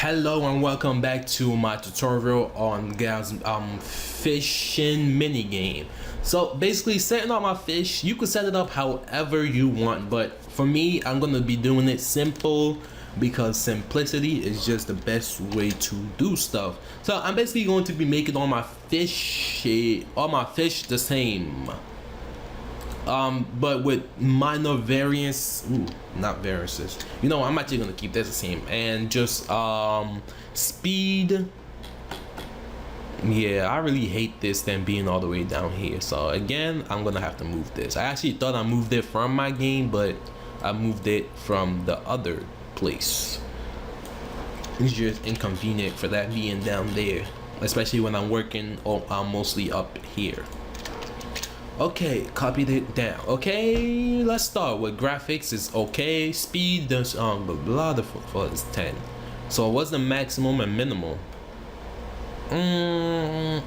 Hello and welcome back to my tutorial on Galv's fishing mini game. So basically, setting up my fish, you can set it up however you want, but for me, I'm gonna be doing it simple because simplicity is just the best way to do stuff. So I'm basically going to be making all my fish the same, but with minor variance. Not variances. You know, I'm actually gonna keep this the same, and just speed. Yeah, I really hate this thing being all the way down here. So again, I'm gonna have to move this. I actually thought I moved it from my game, but I moved it from the other place. It's just inconvenient for that being down there, especially when I'm working mostly up here. Okay, copied it down. Okay, let's start with graphics is okay. Speed, there's blah, the default is 10. So what's the maximum and minimal?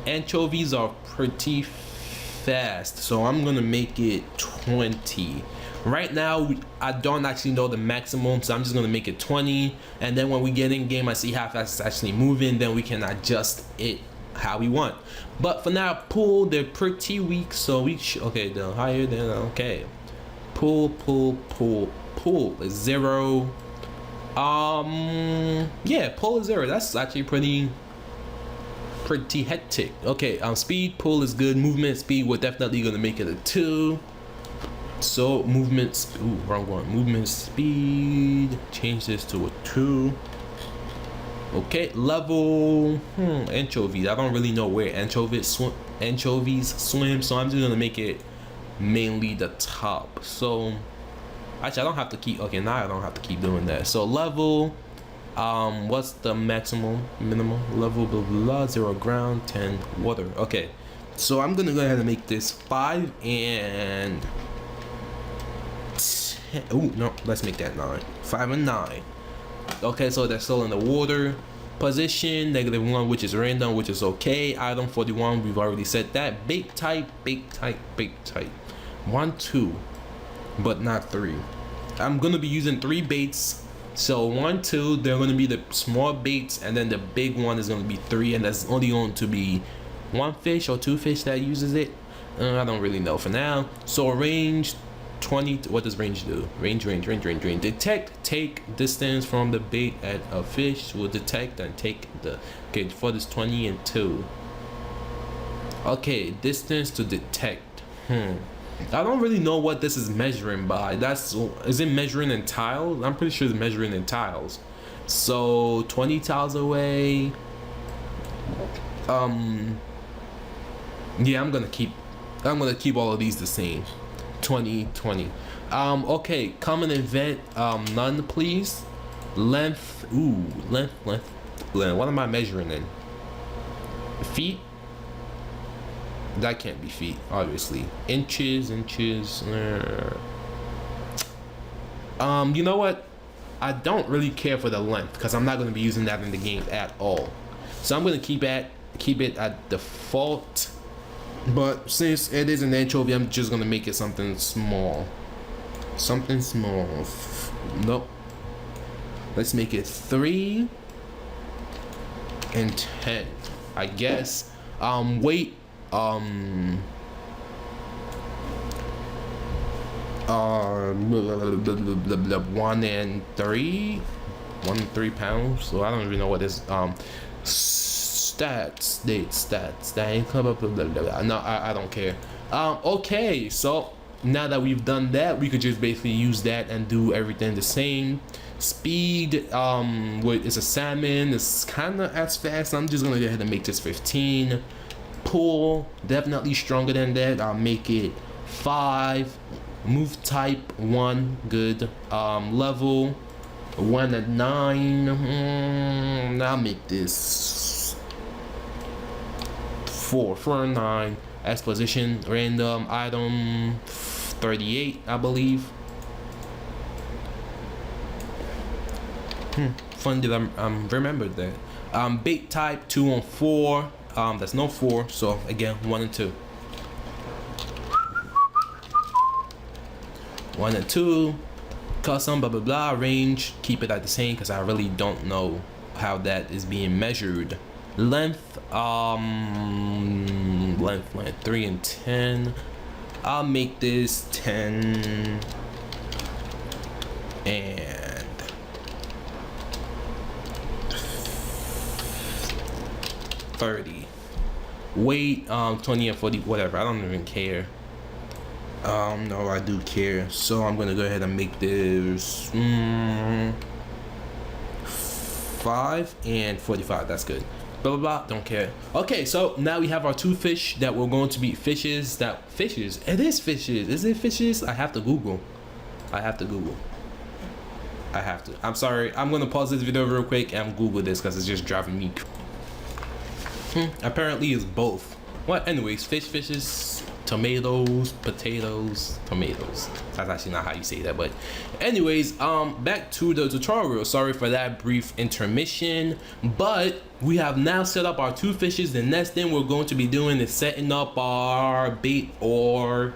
Anchovies are pretty fast, so I'm gonna make it 20. Right now, I don't actually know the maximum, so I'm just gonna make it 20. And then when we get in game, I see how fast it's actually moving, then we can adjust it how we want. But for now, pull, they're pretty weak, so we okay, the higher than okay. Pull is 0. Yeah, pull is 0. That's actually pretty hectic. Okay, speed, pull is good. Movement speed, we're definitely gonna make it a 2. So movement, wrong one. Movement speed, change this to a 2. Okay, level, anchovies. I don't really know where anchovies swim, so I'm just gonna make it mainly the top. So actually, I don't have to keep. Okay, now I don't have to keep doing that. So level, what's the maximum, minimum level? Blah blah blah. 0 ground, 10 water. Okay, so I'm gonna go ahead and make this 5 and 10. Oh no, let's make that 9. 5 and 9. Okay, so they're still in the water. Position -1, which is random, which is okay. Item 41, we've already said that. Bait type 1 2, but not 3. I'm gonna be using 3 baits, so 1 2, they're gonna be the small baits, and then the big one is gonna be 3, and that's only going to be 1 fish or 2 fish that uses it. I don't really know for now. So range 20. What does range do? Range. Detect, take distance from the bait at a fish. Will detect and take the. Okay, for this 20 and 2. Okay, distance to detect. I don't really know what this is measuring by. Is it measuring in tiles? I'm pretty sure it's measuring in tiles. So 20 tiles away. Yeah, I'm gonna keep all of these the same. 20. Okay, common event, none please. Length, length. What am I measuring in? Feet? That can't be feet, obviously. Inches. You know what? I don't really care for the length because I'm not going to be using that in the game at all. So I'm going to keep it at default. But since it is an anchovy, I'm just gonna make it something small. Nope. Let's make it 3 and 10, I guess. Weight. 1 and 3 pounds. So I don't even know what this stats. No, I don't care. Okay, so now that we've done that, we could just basically use that and do everything the same. Speed, it's a salmon, it's kind of as fast. I'm just gonna go ahead and make this 15. Pull, definitely stronger than that. I'll make it 5. Move type 1, good. Level 1 and 9. I'll make this 4 and 9. Exposition, random, item 38, I believe. Fun that I remembered that. Bait type 2 and 4. That's no 4, so again 1 and 2. 1 and 2. custom, blah blah blah, range, keep it at the same because I really don't know how that is being measured. Length, length 3 and 10. I'll make this 10 and 30. Weight, 20 and 40, whatever. I don't even care. No, I do care. So I'm gonna go ahead and make this 5 and 45. That's good. Blah blah blah. Don't care. Okay, so now we have our 2 fish that we're going to be fishes. Fishes. It is fishes. Is it fishes? I have to Google. I'm sorry. I'm gonna pause this video real quick and Google this because it's just driving me. Apparently it's both. What? Anyways, fishes, tomatoes, potatoes, tomatoes. That's actually not how you say that, but anyways, back to the tutorial. Sorry for that brief intermission, but we have now set up our 2 fishes. The next thing we're going to be doing is setting up our bait or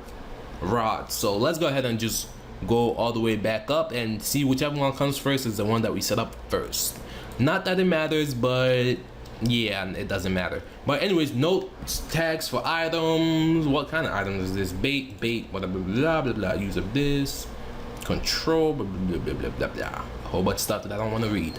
rod. So let's go ahead and just go all the way back up and see whichever one comes first is the one that we set up first. Not that it matters, but yeah, it doesn't matter. But anyways, note tags for items. What kind of items is this? Bait, whatever, blah blah blah. Use of this, control, blah blah blah blah blah blah. A whole bunch of stuff that I don't want to read.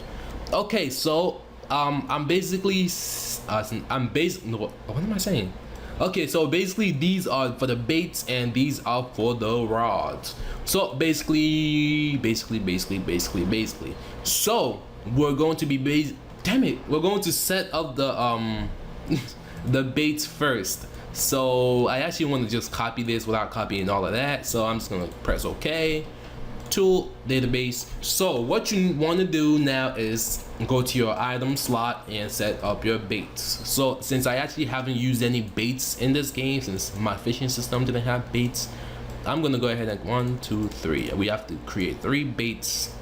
Okay, so I'm basically what am I saying? Okay, so basically these are for the baits and these are for the rods. So basically. So we're going to be we're going to set up the the baits first. So I actually want to just copy this without copying all of that. So I'm just gonna press OK. Tool, database. So what you want to do now is go to your item slot and set up your baits. So since I actually haven't used any baits in this game, since my fishing system didn't have baits, I'm gonna go ahead and 1 2 3. We have to create 3 baits.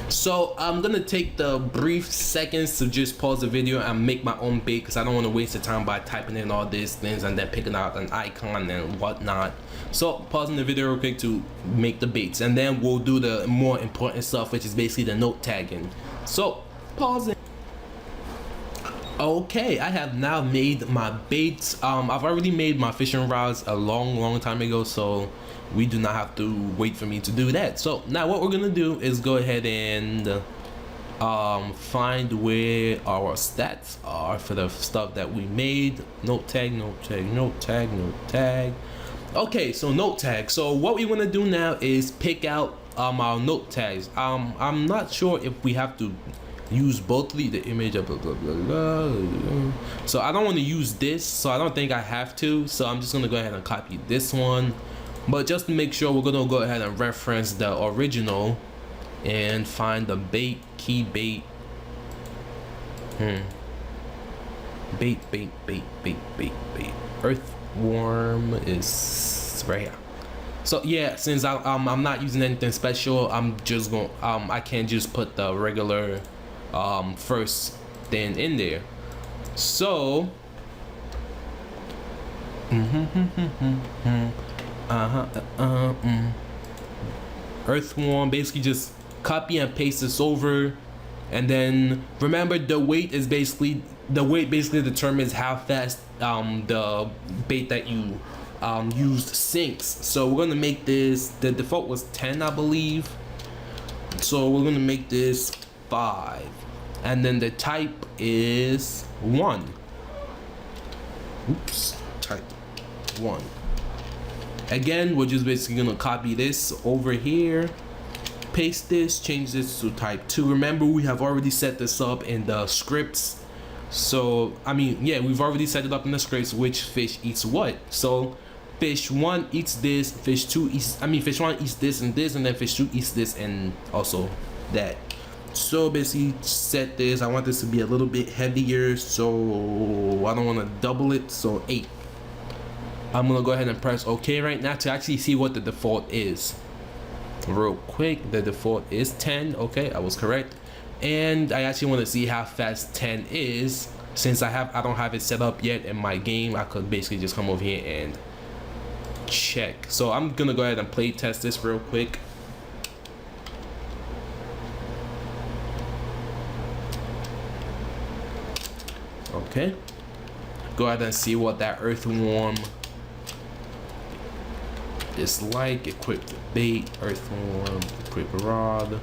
So I'm gonna take the brief seconds to just pause the video and make my own bait because I don't want to waste the time by typing in all these things and then picking out an icon and whatnot. So pausing the video real quick to make the baits, and then we'll do the more important stuff, which is basically the note tagging. So pause it. Okay, I have now made my baits. I've already made my fishing rods a long time ago, so we do not have to wait for me to do that. So now what we're gonna do is go ahead and find where our stats are for the stuff that we made. Note tag. Okay, so note tag. So what we want to do now is pick out our note tags. I'm not sure if we have to use both the image of blah blah blah. So I don't want to use this, so I don't think I have to. So I'm just gonna go ahead and copy this one. But just to make sure, we're gonna go ahead and reference the original and find the bait, key bait. Bait. Earthworm is right here. So yeah, since I'm not using anything special, I'm just going I can't just put the regular first thing in there. So earthworm, basically just copy and paste this over, and then remember the weight basically determines how fast the bait that you used sinks. So we're gonna make this, the default was 10 I believe, so we're gonna make this 5, and then the type is 1. Oops, type 1. Again, we're just basically gonna copy this over here, paste this, change this to type 2. Remember, we have already set this up in the scripts. So I mean, yeah, we've already set it up in the scripts which fish eats what. So fish 1 eats this, fish 1 eats this, and then fish 2 eats this and also that. So basically set this, I want this to be a little bit heavier, so I don't want to double it, so 8. I'm gonna go ahead and press OK right now to actually see what the default is. Real quick, the default is 10. Okay, I was correct. And I actually want to see how fast 10 is. Since I don't have it set up yet in my game, I could basically just come over here and check. So I'm gonna go ahead and play test this real quick. Okay. Go ahead and see what that earthworm is like. Equip the bait, earthworm, equip a rod.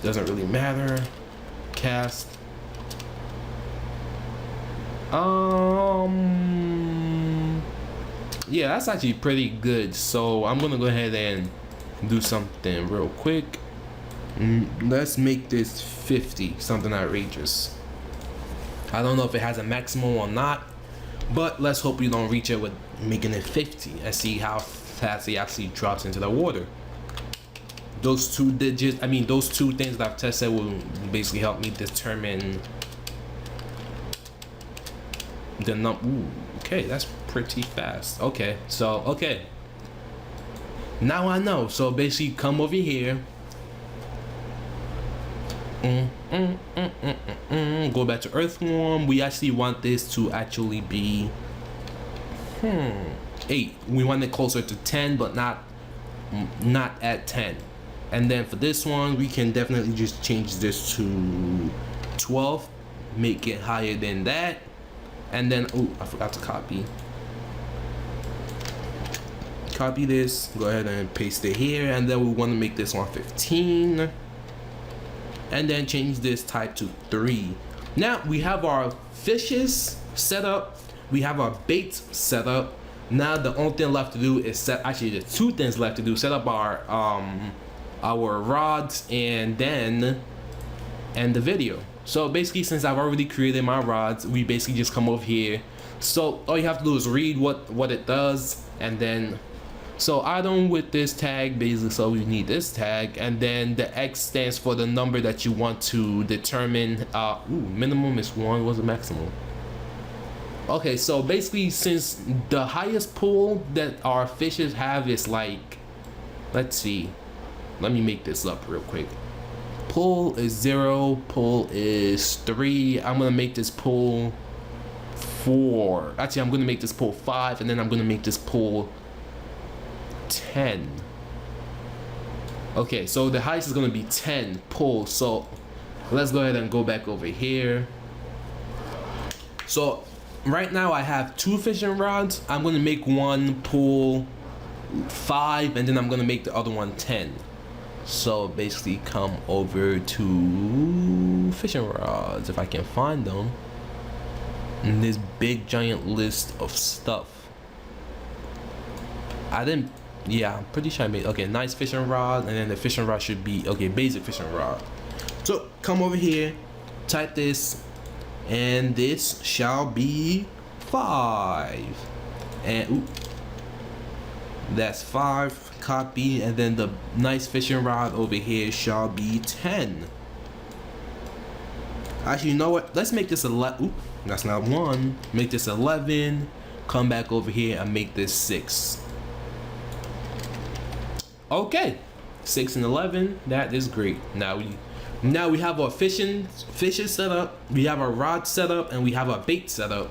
Doesn't really matter. Cast. Yeah, that's actually pretty good. So I'm gonna go ahead and do something real quick. Let's make this 50, something outrageous. I don't know if it has a maximum or not, but let's hope we don't reach it with making it 50 and see how fast it actually drops into the water. Those two digits, I mean those two things that I've tested will basically help me determine the ooh, okay, that's pretty fast. Okay, so okay, now I know. So basically come over here, go back to earthworm. We actually want this to actually be 8. We want it closer to 10, but not at 10. And then for this one, we can definitely just change this to 12, make it higher than that. And then, oh, I forgot to copy this. Go ahead and paste it here. And then we want to make this one 15. And then change this type to 3. Now we have our fishes set up. We have our baits set up. Now the only thing left to do is actually the 2 things left to do. Set up our rods and then end the video. So basically, since I've already created my rods, we basically just come over here. So all you have to do is read what it does, and then so item with this tag, basically, so we need this tag, and then the X stands for the number that you want to determine. Minimum is 1. What's the maximum? Okay, so basically, since the highest pull that our fishes have is like, let's see, let me make this up real quick. Pull is 0, pull is 3. I'm gonna make this pull 4. Actually, I'm gonna make this pull 5, and then I'm gonna make this pull 10. Okay, so the highest is gonna be 10 pull. So let's go ahead and go back over here. So right now I have 2 fishing rods. I'm gonna make one pull 5, and then I'm gonna make the other one 10. So basically come over to fishing rods if I can find them in this big giant list of stuff. Yeah, I'm pretty sure I made, okay, nice fishing rod, and then the fishing rod should be, okay, basic fishing rod. So come over here, type this, and this shall be 5. And that's 5. Copy, and then the nice fishing rod over here shall be 10. Actually, you know what? Let's make this 11. Oop, that's not 1. Make this 11. Come back over here and make this 6. Okay, 6 and 11. That is great. Now we have our fishes set up. We have our rod set up, and we have our bait set up.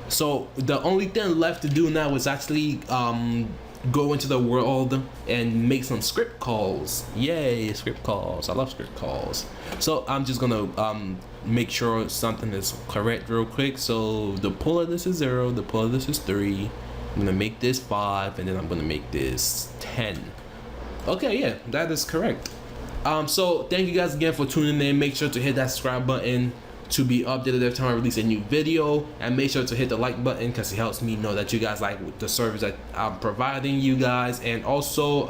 So the only thing left to do now is actually go into the world and make some script calls. Yay, script calls. I love script calls. So I'm just gonna make sure something is correct real quick. So the pull of this is 0, the pull of this is 3. I'm gonna make this 5, and then I'm gonna make this 10. Okay, yeah, that is correct. So thank you guys again for tuning in. Make sure to hit that subscribe button to be updated every time I release a new video, and make sure to hit the like button because it helps me know that you guys like the service that I'm providing you guys. And also,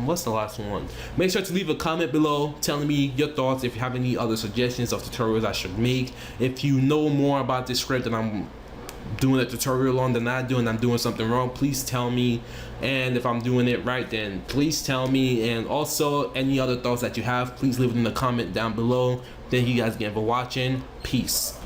what's the last one? Make sure to leave a comment below telling me your thoughts, if you have any other suggestions of tutorials I should make. If you know more about this script that I'm doing a tutorial on than I do, and I'm doing something wrong, please tell me. And if I'm doing it right, then please tell me. And also, any other thoughts that you have, please leave it in the comment down below. Thank you guys again for watching. Peace.